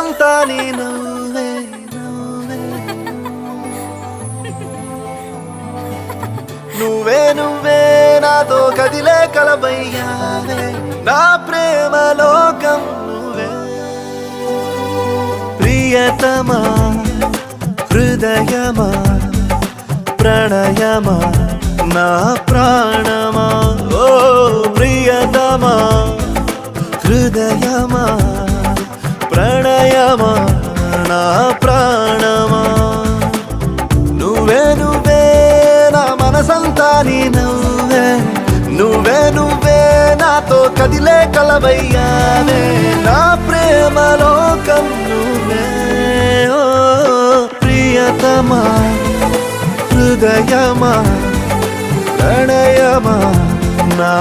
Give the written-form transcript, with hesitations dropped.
మనసంతా నీ నువ్వే నువ్వే నువ్వే నాతో కదిలే కలబయ్యావే నా ప్రేమ లోకం నువ్వే ప్రియతమా హృదయమా ప్రణయమా నా ప్రాణమా ఓ ప్రియతమా హృదయమా ప్రణయమా నా ప్రాణమా నువ్వే నువ్వే నా మనసంతా నీ నువ్వే నువ్వే నువ్వే నాతో కదిలే కలబయ్యావే నా ప్రేమ లోకం నువ్వే ఓ ప్రియతమా హృదయమా ప్రణయమా నా